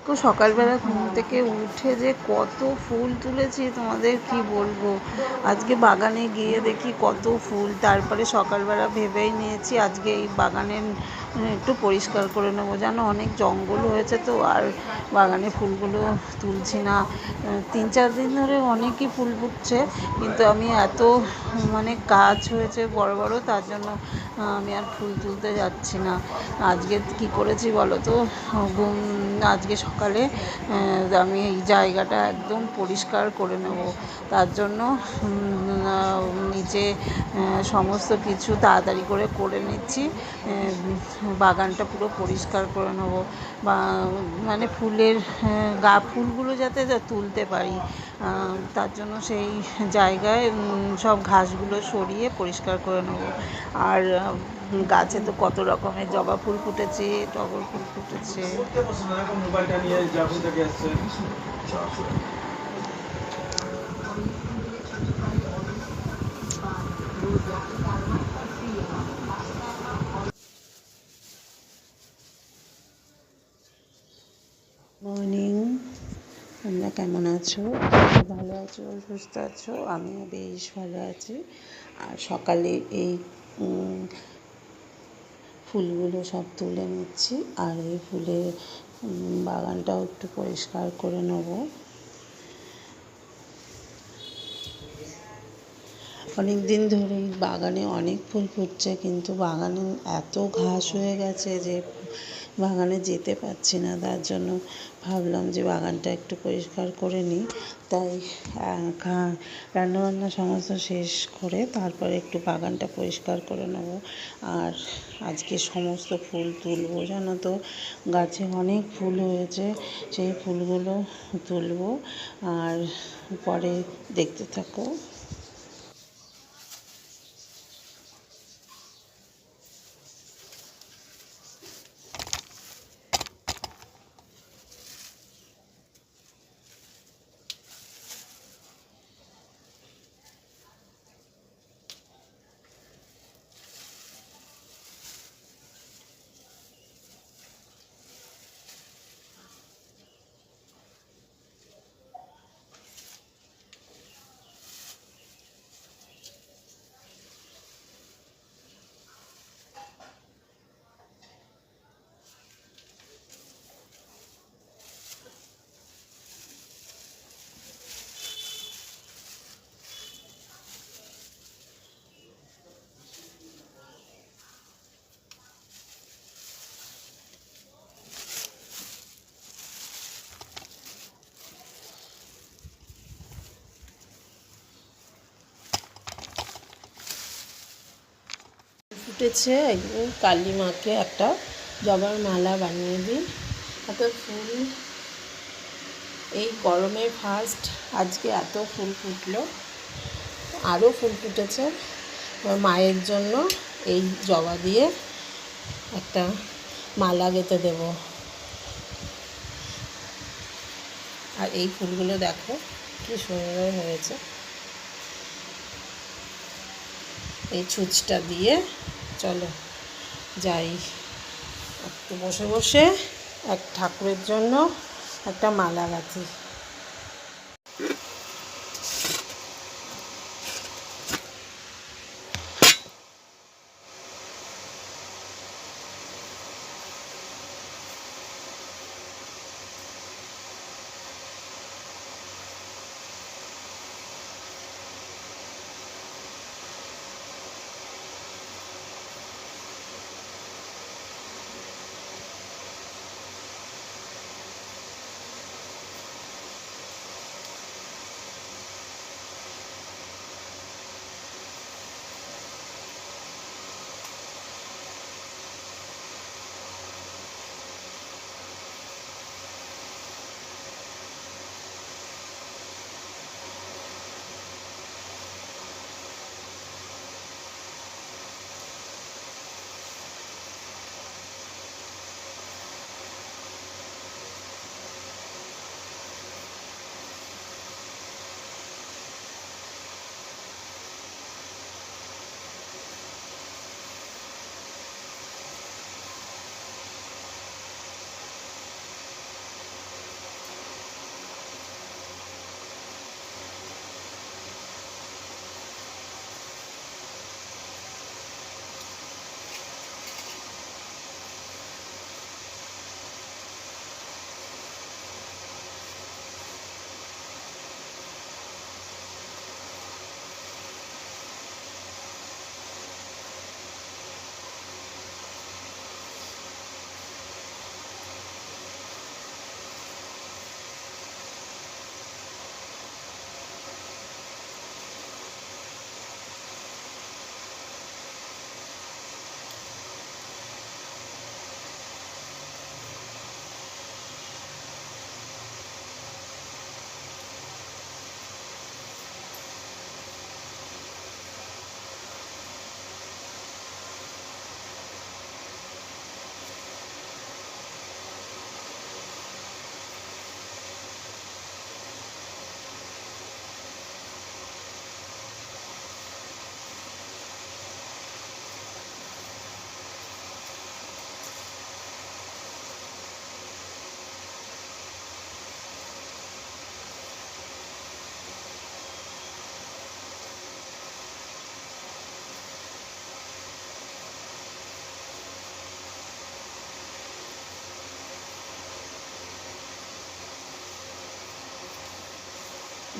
তো সকালবেলা ঘুম থেকে উঠে যে কত ফুল তুলেছি তোমাদের কি বলবো। আজকে বাগানে গিয়ে দেখি কত ফুল, তারপরে সকালবেলা ভেবেই নিয়েছি আজকে এই বাগানের একটু পরিষ্কার করে নেবো। জানো অনেক জঙ্গল হয়েছে তো, আর বাগানে ফুলগুলো তুলছি না। 3-4 দিন ধরে অনেকই ফুল ফুটছে, কিন্তু আমি এত মানে গাছ হয়েছে বড় বড়, তার জন্য আমি আর ফুল তুলতে যাচ্ছি না। আজকে কি করেছি বলো তো, আজকে সকালে আমি এই জায়গাটা একদম পরিষ্কার করে নেব। তার জন্য নিচে সমস্ত কিছু তাড়াতাড়ি করে নিচ্ছি। বাগানটা পুরো পরিষ্কার করে নেব, বা মানে ফুলের ফুলগুলো যাতে তুলতে পারি, তার জন্য সেই জায়গায় সব ঘাসগুলো সরিয়ে পরিষ্কার করে নেব। আর গাছে তো কত রকমের জবা ফুল ফুটেছে, টগর ফুল ফুটেছে। মর্নিং, তোমরা কেমন আছো? ভালো আছো, সুস্থ আছো? আমিও বেশ ভালো আছি। আর সকালে এই ফুলগুলো সব তুলে নিচ্ছি, আর এই ফুলের বাগানটাও একটু পরিষ্কার করে নেব। অনেক দিন ধরেই বাগানে অনেক ফুল ফুটছে, কিন্তু বাগানে এত ঘাস হয়ে গেছে যে বাগানে যেতে পারছি না। তার জন্য ভাবলাম যে বাগানটা একটু পরিষ্কার করে নিই। তাই রান্নাবান্না সমস্ত শেষ করে তারপরে একটু বাগানটা পরিষ্কার করে নেব। আর আজকে সমস্ত ফুল তুলবো, জানো তো গাছে অনেক ফুল হয়েছে, সেই ফুলগুলো তুলবো। আর পরে দেখতে থাকো। ফুটেছে, কালী মাকে একটা জবার মালা বানিয়ে দিই। এত ফুল এই গরমে ফার্স্ট আজকে এত ফুল ফুটলো, আরও ফুল ফুটেছে। মায়ের জন্য এই জবা দিয়ে একটা মালা গেঁথে দেব। আর এই ফুলগুলো দেখো কি সুন্দর হয়েছে। এই ছুঁচটা দিয়ে চলো যাই, একটু বসে বসে এক ঠাকুরের জন্য একটা মালা গাঁথি।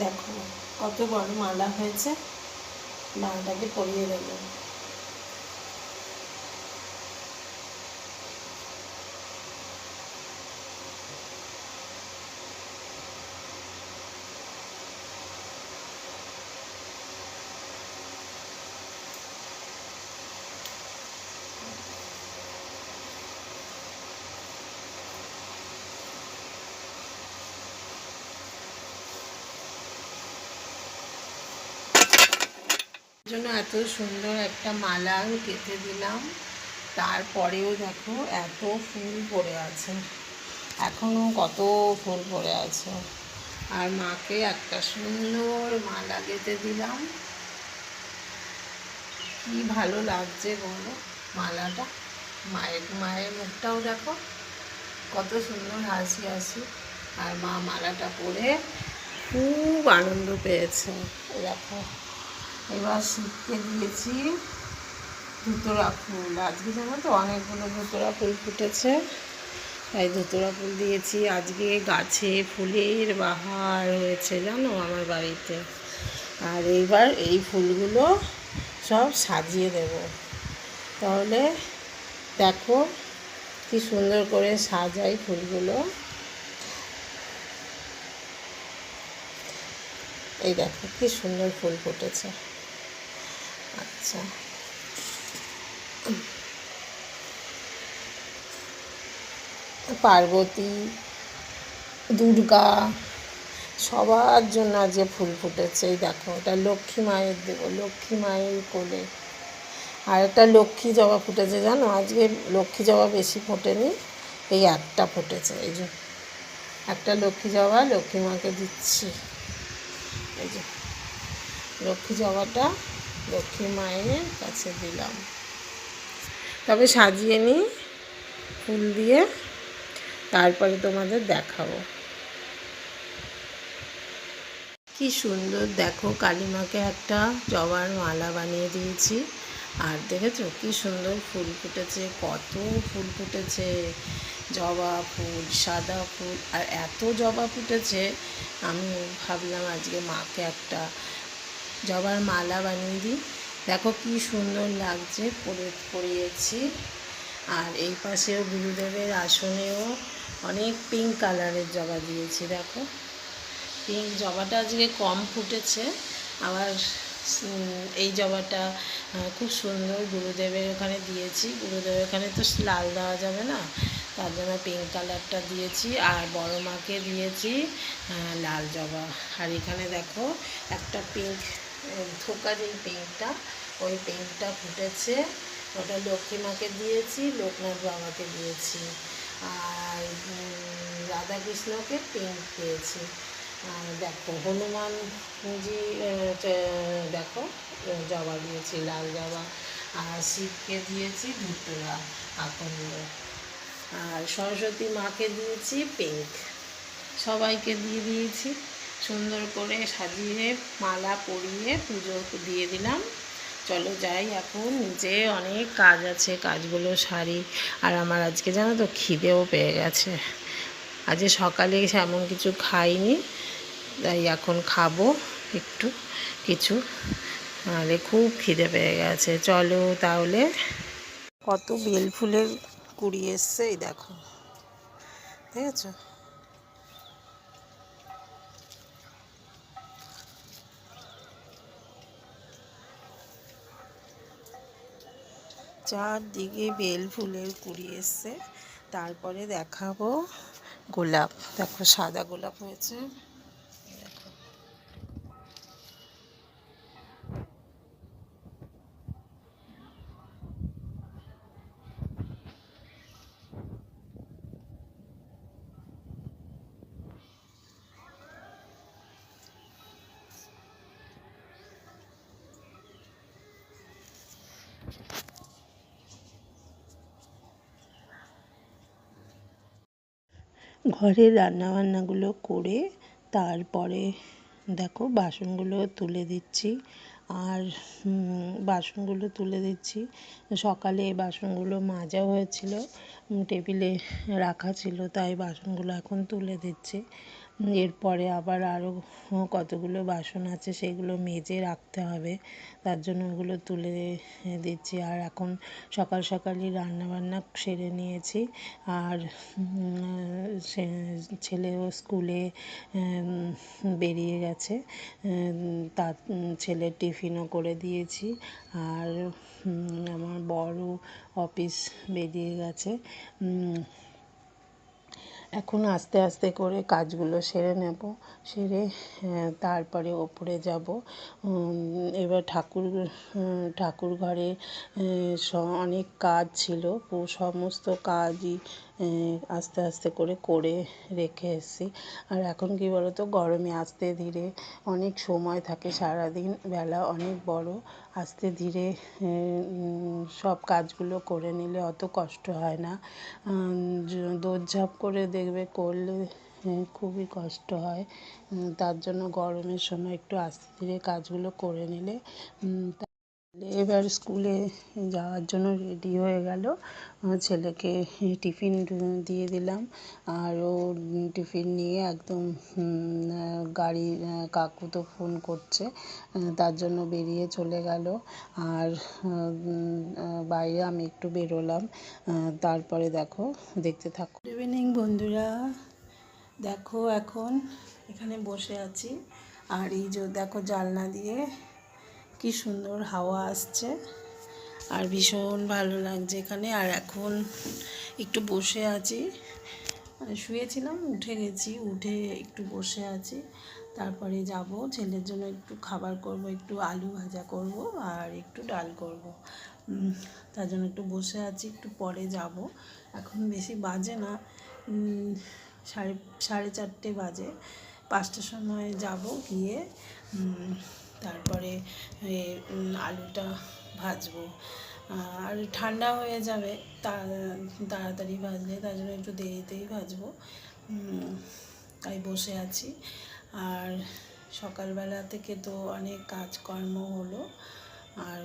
দেখো কত বড় মালা হয়েছে, মালাটাকে পরিয়ে দেবো। জন্য এত সুন্দর একটা মালা আমি কেটে দিলাম, তারপরেও দেখো এত ফুল পড়ে আছে, এখনও কত ফুল পড়ে আছে। আর মাকে একটা সুন্দর মালা গেঁথে দিলাম, কি ভালো লাগছে বলো মালাটা। মায়ের মুখটাও দেখো কত সুন্দর হাসি হাসি, আর মা মালাটা পরে খুব আনন্দ পেয়েছে। দেখো এবার শিবকে দিয়েছি ধুতরা ফুল, আজকে জানো তো অনেকগুলো ধুতরা ফুল ফুটেছে, তাই ধুতরা ফুল দিয়েছি। আজকে গাছে ফুলের বাহার হয়েছে জানো আমার বাড়িতে। আর এইবার এই ফুলগুলো সব সাজিয়ে দেব, তাহলে দেখো কি সুন্দর করে সাজাই ফুলগুলো। এই দেখো কি সুন্দর ফুল ফুটেছে। আচ্ছা, পার্বতী, দুর্গা, সবার জন্য আজকে ফুল ফুটেছে। এই দেখো এটা লক্ষ্মী মায়ের দেবো, লক্ষ্মী মায়ের কোলে। আর একটা লক্ষ্মী জবা ফুটেছে জানো, আজকে লক্ষ্মী জবা বেশি ফোটেনি, এই একটা ফুটেছে। এই যে একটা লক্ষ্মী জবা লক্ষ্মী মাকে দিচ্ছি, এই যে লক্ষ্মী জবাটা লক্ষ্মী মায়ের কাছে দিলাম। তবে সাজিয়ে নিই ফুল দিয়ে, তারপরে তোমাদের দেখাবো। কি সুন্দর দেখো কালীমাকে একটা জবার মালা বানিয়ে দিয়েছি। আর দেখেছো কি সুন্দর ফুল ফুটেছে, কত ফুল ফুটেছে, জবা ফুল, সাদা ফুল, আর এত জবা ফুটেছে আমি ভাবলাম আজকে মাকে একটা জবার মালা বানিয়ে দিই। দেখো কি সুন্দর লাগছে, পরিয়েছি। আর এই পাশেও গুরুদেবের আসনেও অনেক পিঙ্ক কালারের জবা দিয়েছি। দেখো পিঙ্ক জবাটা আজকে কম ফুটেছে, আবার এই জবাটা খুব সুন্দর গুরুদেবের ওখানে দিয়েছি। গুরুদেবের ওখানে তো লাল দেওয়া যাবে না, তার জন্য পিঙ্ক কালারটা দিয়েছি। আর বড় মাকে দিয়েছি লাল জবা। আর এখানে দেখো একটা পিঙ্ক থোকা, যেই পিঙ্কটা ওই পিঙ্কটা ফুটেছে, ওটা লক্ষ্মী মাকে দিয়েছি, লোকনাথ বাবাকে দিয়েছি। আর রাধাকৃষ্ণকে পিঙ্ক দিয়েছি। দেখো হনুমানজি দেখো জবা দিয়েছি, লাল জবা। আর শিবকে দিয়েছি ধুতরা আকন্দ। আর সরস্বতী মাকে দিয়েছি পিঙ্ক। সবাইকে দিয়ে দিয়েছি, সুন্দর করে সাজিয়ে মালা পরিয়ে পুজো দিয়ে দিলাম। চলো যাই, এখন যে অনেক কাজ আছে কাজগুলো সারি। আর আমার আজকে জানো তো খিদেও পেয়ে গেছে, আজকে সকালে এমন কিছু খাইনি, তাই এখন খাবো একটু কিছু, নাহলে খুব খিদে পেয়ে গেছে। চলো তাহলে। কত বেল ফুলের কুড়ি এসছে, এই দেখো দেখেছো। চারদিকে বেল ফুলের কুড়ি এসছে। তারপরে দেখাবো গোলাপ, দেখো সাদা গোলাপ হয়েছে। ঘরের রান্নাবান্নাগুলো করে তারপরে দেখো বাসনগুলো তুলে দিচ্ছি। আর বাসনগুলো তুলে দিচ্ছি, সকালে বাসনগুলো মাজা হয়েছিল, টেবিলে রাখা ছিল, তাই বাসনগুলো এখন তুলে দিচ্ছি। এরপরে আবার আরও কতগুলো বাসন আছে সেগুলো মেজে রাখতে হবে, তার জন্য ওগুলো তুলে দিচ্ছি। আর এখন সকাল সকালই রান্নাবান্না সেরে নিয়েছি। আর ছেলেও স্কুলে বেরিয়ে গেছে, তার ছেলের টিফিনও করে দিয়েছি। আর আমার বড়ও অফিস বেরিয়ে গেছে। এখন আস্তে আস্তে করে কাজগুলো সেরে নেব, সেরে তারপরে ওপরে যাব। এবার ঠাকুর ঘরে অনেক কাজ ছিল, সমস্ত কাজই আস্তে আস্তে করে রেখে এসেছি। আর এখন কী বলো তো, গরমে আস্তে ধীরে অনেক সময় থাকে, সারাদিন বেলা অনেক বড়, আস্তে ধীরে সব কাজগুলো করে নিলে অত কষ্ট হয় না। দৌড়ঝাঁপ করে দেখবে করলে খুবই কষ্ট হয়, তার জন্য গরমের সময় একটু আস্তে ধীরে কাজগুলো করে নিলে। এবার স্কুলে যাওয়ার জন্য রেডি হয়ে গেল, ছেলেকে টিফিন দিয়ে দিলাম। আর ও টিফিন নিয়ে একদম গাড়ি, কাকু তো ফোন করছে, তার জন্য বেরিয়ে চলে গেল। আর বাইরে আমি একটু বেরোলাম, তারপরে দেখো, দেখতে থাকো। গুড ইভিনিং বন্ধুরা, দেখো এখন এখানে বসে আছি। আর এই যে দেখো, জানলা দিয়ে কি সুন্দর হাওয়া আসছে, আর ভীষণ ভালো লাগছে এখানে। আর এখন একটু বসে আছি, শুয়েছিলাম, উঠে গেছি, উঠে একটু বসে আছি। তারপরে যাব ছেলের জন্য একটু খাবার করব, একটু আলু ভাজা করব আর একটু ডাল করব। তার জন্য একটু বসে আছি, একটু পরে যাব। এখন বেশি বাজে না, সাড়ে চারটে বাজে। 5টার সময় যাব, গিয়ে তারপরে আলুটা ভাজবো। আর ঠান্ডা হয়ে যাবে তাড়াতাড়ি ভাজলে, তার জন্য একটু দেরিতেই ভাজবো, তাই বসে আছি। আর সকালবেলা থেকে তো অনেক কাজকর্ম হলো, আর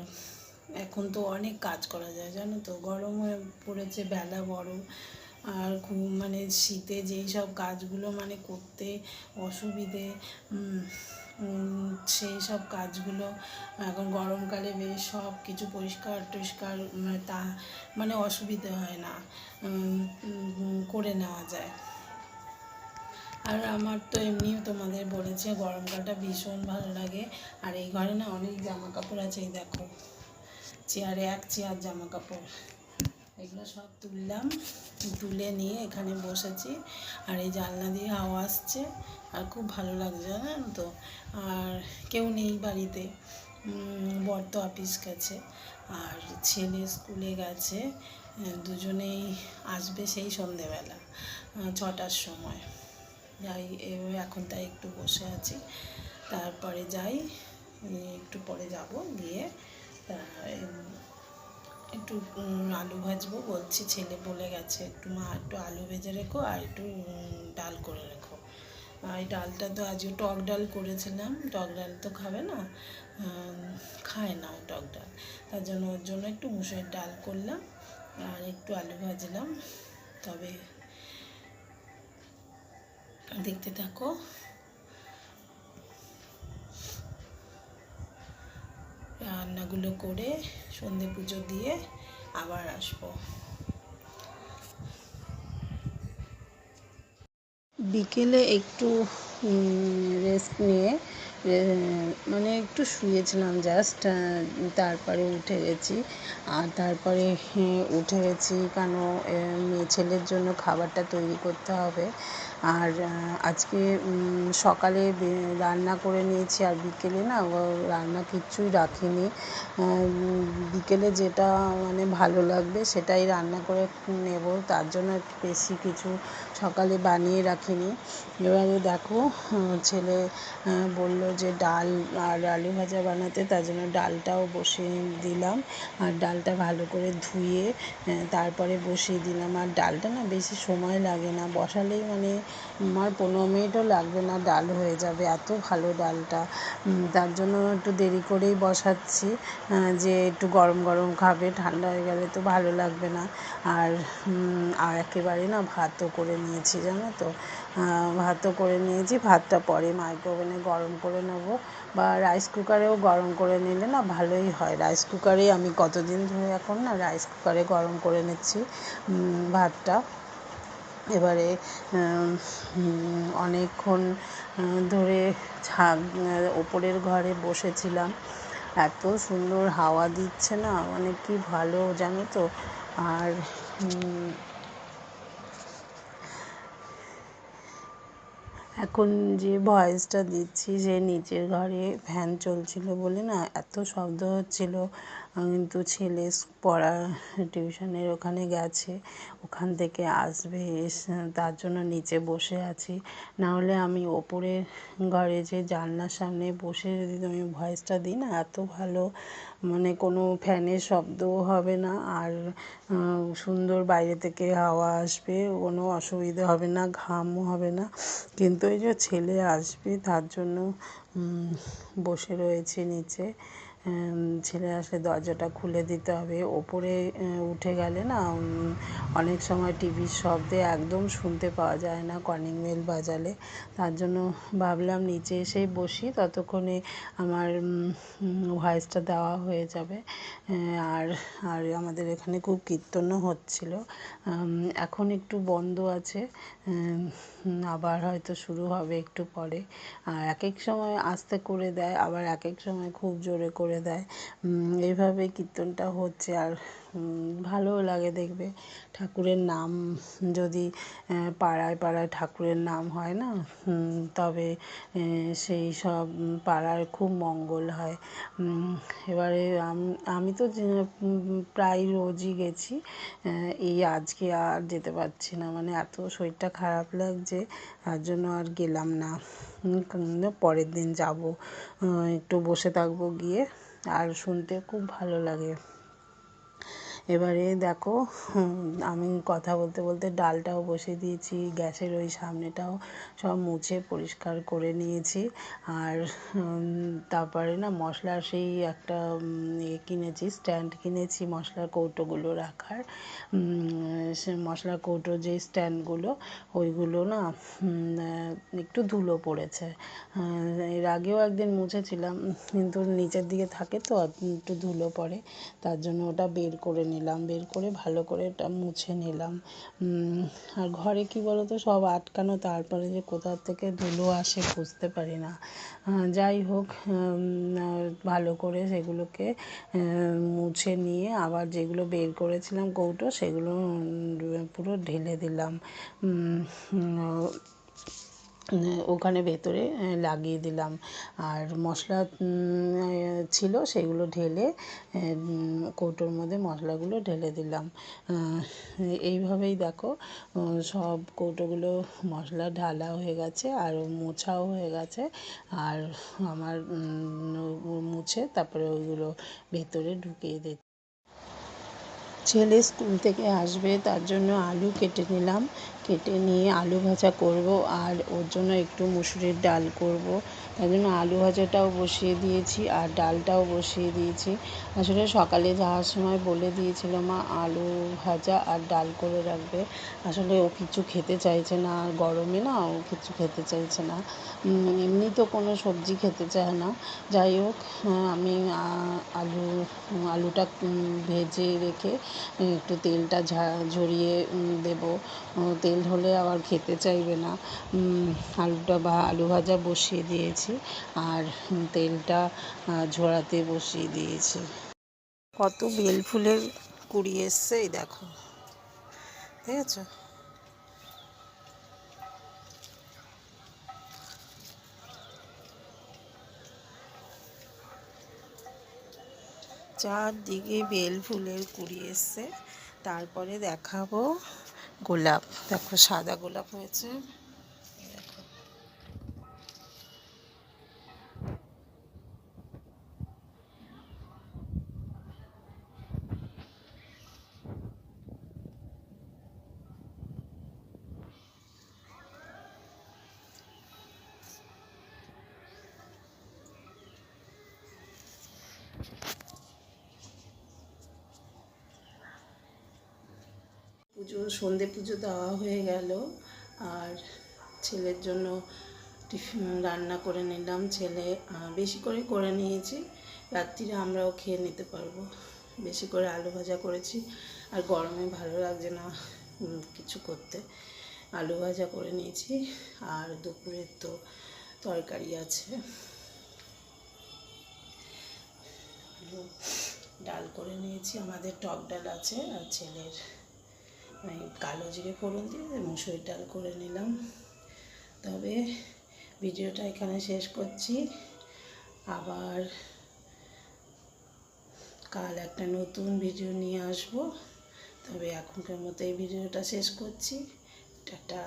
এখন তো অনেক কাজ করা যায় জানো তো, গরম হয়ে পড়েছে, বেলা বড়। আর খুব মানে শীতে যেই সব কাজগুলো মানে করতে অসুবিধে, সেই সব কাজগুলো এখন গরমকালে বেশ সব কিছু পরিষ্কার টরিষ্কার তা মানে অসুবিধে হয় না, করে নেওয়া যায়। আর আমার তো এমনিও তোমাদের বলেছে গরমকালটা ভীষণ ভালো লাগে। আর এই ঘরে না অনেক জামা কাপড় আছে, এই দেখো চেয়ারে এক চেয়ার জামা কাপড়, এগুলো সব তুললাম, তুলে নিয়ে এখানে বসেছি। আর এই জানলা দিয়ে হাওয়া আসছে, আর খুব ভালো লাগছে জানেন তো। আর কেউ নেই বাড়িতে, বর তো অফিস গেছে, আর ছেলে স্কুলে গেছে, দুজনেই আসবে সেই সন্ধেবেলা 6টার সময়। যাই, এখন তাই একটু বসে আছি, তারপরে যাই, একটু পরে যাব, গিয়ে একটু আলু ভাজবো বলছি, ছেলে বলে গেছে একটু মা একটু আলু ভেজে রেখো আর একটু ডাল করে রেখো। আর এই ডালটা তো আজকে টক ডাল করেছিলাম, টক ডাল তো খাবে না, খায় না ও টক ডাল, তার জন্য ওর জন্য একটু মুসুরির ডাল করলাম আর একটু আলু ভাজলাম। তবে দেখতে থাকো। রান্নাগুলো করে সন্ধে পুজো দিয়ে আবার আসবো। বিকেলে একটু রেস্ট নিয়ে মানে একটু শুয়েছিলাম জাস্ট, তারপরে উঠে গেছি। আর তারপরে উঠে গেছি কেন, ছেলের জন্য খাবারটা তৈরি করতে হবে। আর আজকে সকালে রান্না করে নিয়েছি, আর বিকেলে না রান্না কিচ্ছুই রাখিনি। বিকেলে যেটা মানে ভালো লাগবে সেটাই রান্না করে নেব, তার জন্য একটু বেশি কিছু সকালে বানিয়ে রাখিনি। এবারে দেখো, ছেলে বললো যে ডাল আর আলু ভাজা বানাতে, তার জন্য ডালটাও বসিয়ে দিলাম। আর ডালটা ভালো করে ধুয়ে তারপরে বসিয়ে দিলাম। আর ডালটা না বেশি সময় লাগে না, বসালেই মানে আমার 15 মিনিটও লাগবে না, ডাল হয়ে যাবে, এত ভালো ডালটা। তার জন্য একটু দেরি করেই বসাচ্ছি, যে একটু গরম গরম খাবে, ঠান্ডা হয়ে গেলে তো ভালো লাগবে না। আর একেবারে না ভাতও করে নিয়েছি। নিয়েছি, জানো তো। ভাতও করে নিয়েছি, ভাতটা পরে মাইক্রোওভেনে গরম করে নেব, বা রাইস কুকারেও গরম করে নিলে না ভালোই হয়। রাইস কুকারেই আমি কতদিন ধরে এখন না রাইস কুকারে গরম করে নিচ্ছি ভাতটা। এবারে অনেকক্ষণ ধরে ওপরের ঘরে বসেছিলাম, এত সুন্দর হাওয়া দিচ্ছে না, মানে কি ভালো জানো তো। আর এখন যে ভয়েসটা দিচ্ছি, যে নিচের ঘরে ফ্যান চলছিল বলে না এত শব্দ হচ্ছিল, কিন্তু ছেলে পড়া টিউশনের ওখানে গেছে, ওখান থেকে আসবে, তার জন্য নিচে বসে আছি। নাহলে আমি ওপরের ঘরে যে জানলার সামনে বসে যদি আমি ভয়েসটা দিই না, এত ভালো, মানে কোনো ফ্যানের শব্দও হবে না, আর সুন্দর বাইরে থেকে হাওয়া আসবে, কোনো অসুবিধা হবে না, ঘামও হবে না। কিন্তু এই যে ছেলে আসবে তার জন্য বসে রয়েছে নিচে। ছেলে আসলে দরজাটা খুলে দিতে হবে। ওপরে উঠে গেলে না অনেক সময় টিভির শব্দে একদম শুনতে পাওয়া যায় না কলিং বেল বাজালে। তার জন্য ভাবলাম নিচে এসেই বসি, ততক্ষণে আমার ভয়েসটা দেওয়া হয়ে যাবে। আর আর আমাদের এখানে খুব কীর্তনও হচ্ছিল, এখন একটু বন্ধ আছে, আবার হয়তো শুরু হবে একটু পরে। আর এক এক সময় আস্তে করে দেয়, আবার এক এক সময় খুব জোরে করে দেয়, এইভাবে কীর্তনটা হচ্ছে। আর ভালোও লাগে দেখবে, ঠাকুরের নাম যদি পাড়ায় পাড়ায় ঠাকুরের নাম হয় না, তবে সেই সব পাড়ার খুব মঙ্গল হয়। এবারে আমি তো প্রায় রোজই গেছি, এই আজকে আর যেতে পারছি না, মানে এত শরীরটা খারাপ লাগছে, তার জন্য আর গেলাম না। পরের দিন যাব, একটু বসে থাকবো গিয়ে, আর শুনতে খুব ভালো লাগে। এবারে দেখো, আমি কথা বলতে বলতে ডালটাও বসিয়ে দিয়েছি, গ্যাসের ওই সামনেটাও সব মুছে পরিষ্কার করে নিয়েছি। আর তারপরে না মশলার সেই একটা কিনেছি, স্ট্যান্ড কিনেছি মশলার কৌটোগুলো রাখার। সে মশলার কৌটোর যে স্ট্যান্ডগুলো, ওইগুলো না একটু ধুলো পড়েছে। এর আগেও একদিন মুছেছিলাম, কিন্তু নিচের দিকে থাকে তো একটু ধুলো পড়ে, তার জন্য ওটা বের করে নিলাম, বের করে ভালো করে ওটা মুছে নিলাম। আর ঘরে কি বলো তো, সব আটকানো, তারপরে যে কোথা থেকে ধুলো আসে বুঝতে পারি না। যাই হোক, ভালো করে সেগুলোকে মুছে নিয়ে আবার যেগুলো বের করেছিলাম কৌটো, সেগুলো পুরো ঢেলে দিলাম, ওখানে ভেতরে লাগিয়ে দিলাম। আর মশলা ছিল সেগুলো ঢেলে কৌটোর মধ্যে মশলাগুলো ঢেলে দিলাম। এইভাবেই দেখো, সব কৌটোগুলো মশলা ঢালা হয়ে গেছে আর মোছাও হয়ে গেছে। আর আমার মুছে তারপরে ওইগুলো ভেতরে ঢুকিয়ে দিচ্ছি। ছেলে স্কুল থেকে আসবে, তার জন্য আলু কেটে নিলাম, কেটে নিয়ে আলু ভাজা করব, আর ওর জন্য একটু মুসুরির ডাল করব। তার জন্য আলু ভাজাটাও বসিয়ে দিয়েছি আর ডালটাও বসিয়ে দিয়েছি। আসলে সকালে যাওয়ার সময় বলে দিয়েছিল মা আলু ভাজা আর ডাল করে রাখবে। আসলে ও কিছু খেতে চাইছে না, আর গরমে না ও কিছু খেতে চাইছে না, এমনি তো কোনো সবজি খেতে চায় না। যাই হোক, আমি আলুটা ভেজে রেখে একটু তেলটা ঝরিয়ে দেবো, তেল হলে আবার খেতে চাইবে না। আলু ভাজা বসিয়ে দিয়েছি আর তেলটা ঝরাতে বসিয়ে দিয়েছি। কত বেল ফুলের কুড়ি এসছে, এই দেখো, দেখেছো? চারদিকে বেল ফুলের কুড়ি এসছে। তারপরে দেখাবো গোলাপ, দেখো সাদা গোলাপ হয়েছে, দেখো। সন্ধে পুজো দেওয়া হয়ে গেল, আর ছেলের জন্য টিফিন রান্না করে নিলাম। ছেলে বেশি করে করে নিয়েছি, রাত্রিরে আমরাও খেয়ে নিতে পারবো। বেশি করে আলু ভাজা করেছি, আর গরমে ভালো লাগছে না কিছু করতে। আলু ভাজা করে নিয়েছি, আর দুপুরের তো তরকারি আছে। ডাল করে নিয়েছি, আমাদের টক ডাল আছে, আর ছেলের কালো জিরে ফোড়ন দিয়ে মুসুর ডাল করে নিলাম। তবে ভিডিওটা এখানে শেষ করছি, আবার কাল একটা নতুন ভিডিও নিয়ে আসব। তবে এখনকার মতো এই ভিডিওটা শেষ করছি। টাটা।